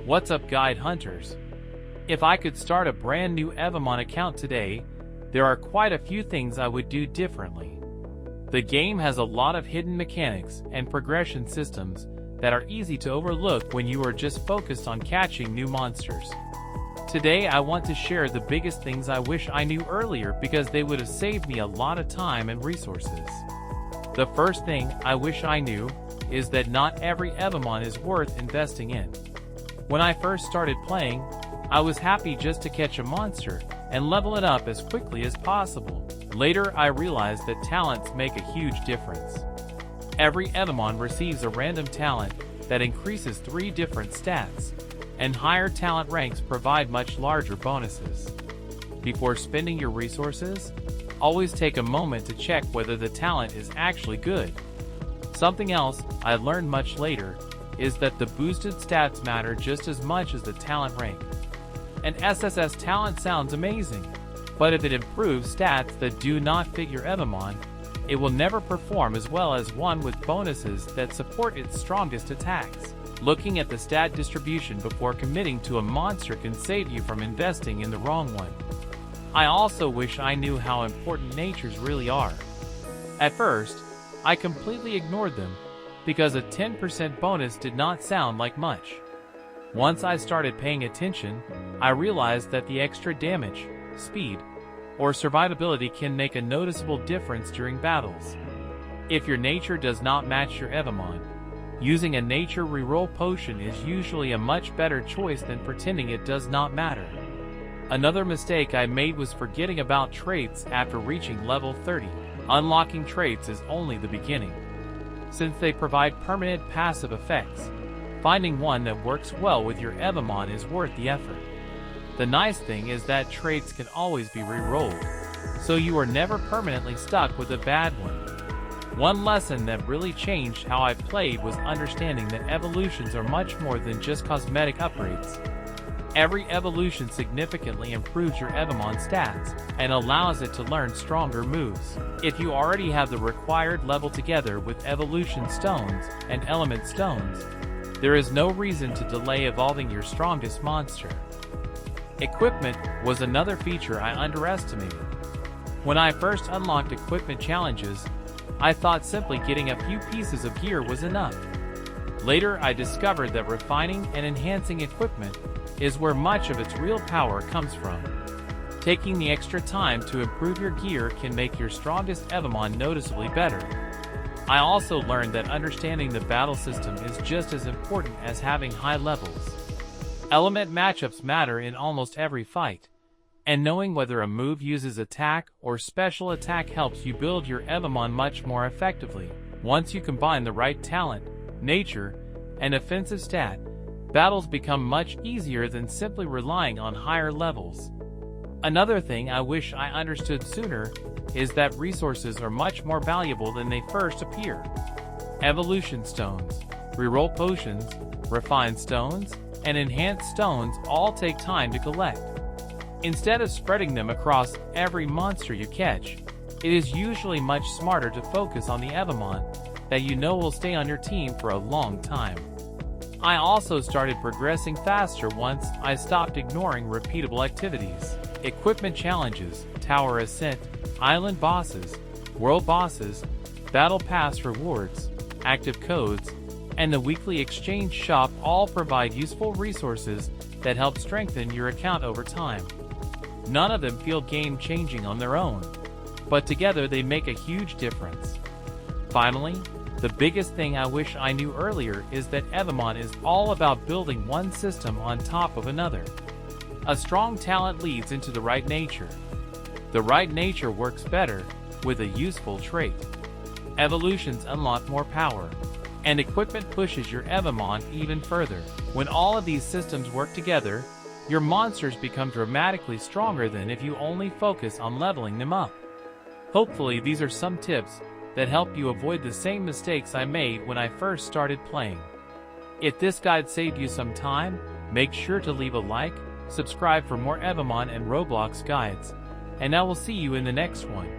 What's up, guide hunters? If I could start a brand new Evomon account today, there are quite a few things I would do differently. The game has a lot of hidden mechanics and progression systems that are easy to overlook when you are just focused on catching new monsters. Today I want to share the biggest things I wish I knew earlier because they would have saved me a lot of time and resources. The first thing I wish I knew is that not every Evomon is worth investing in. When I first started playing, I was happy just to catch a monster and level it up as quickly as possible. Later I realized that talents make a huge difference. Every Evomon receives a random talent that increases 3 different stats, and higher talent ranks provide much larger bonuses. Before spending your resources, always take a moment to check whether the talent is actually good. Something else I learned much later is that the boosted stats matter just as much as the talent rank. An SSS talent sounds amazing, but if it improves stats that do not fit your Evomon, it will never perform as well as one with bonuses that support its strongest attacks. Looking at the stat distribution before committing to a monster can save you from investing in the wrong one. I also wish I knew how important natures really are. At first, I completely ignored them, because a 10% bonus did not sound like much. Once I started paying attention, I realized that the extra damage, speed, or survivability can make a noticeable difference during battles. If your nature does not match your Evomon, using a nature reroll potion is usually a much better choice than pretending it does not matter. Another mistake I made was forgetting about traits after reaching level 30. Unlocking traits is only the beginning, since they provide permanent passive effects. Finding one that works well with your Evomon is worth the effort. The nice thing is that traits can always be re-rolled, so you are never permanently stuck with a bad one. One lesson that really changed how I played was understanding that evolutions are much more than just cosmetic upgrades. Every evolution significantly improves your Evomon stats and allows it to learn stronger moves. If you already have the required level together with evolution stones and element stones, there is no reason to delay evolving your strongest monster. Equipment was another feature I underestimated. When I first unlocked equipment challenges, I thought simply getting a few pieces of gear was enough. Later I discovered that refining and enhancing equipment is where much of its real power comes from. Taking the extra time to improve your gear can make your strongest Evomon noticeably better. I also learned that understanding the battle system is just as important as having high levels. Element matchups matter in almost every fight, and knowing whether a move uses attack or special attack helps you build your Evomon much more effectively. Once you combine the right talent, nature, and offensive stat, battles become much easier than simply relying on higher levels. Another thing I wish I understood sooner is that resources are much more valuable than they first appear. Evolution stones, reroll potions, refined stones, and enhanced stones all take time to collect. Instead of spreading them across every monster you catch, it is usually much smarter to focus on the Evomon that you know will stay on your team for a long time. I also started progressing faster once I stopped ignoring repeatable activities. Equipment challenges, tower ascent, island bosses, world bosses, battle pass rewards, active codes, and the weekly exchange shop all provide useful resources that help strengthen your account over time. None of them feel game-changing on their own, but together they make a huge difference. Finally, the biggest thing I wish I knew earlier is that Evomon is all about building one system on top of another. A strong talent leads into the right nature. The right nature works better with a useful trait. Evolutions unlock more power, and equipment pushes your Evomon even further. When all of these systems work together, your monsters become dramatically stronger than if you only focus on leveling them up. Hopefully these are some tips that help you avoid the same mistakes I made when I first started playing. If this guide saved you some time, make sure to leave a like, subscribe for more Evomon and Roblox guides, and I will see you in the next one.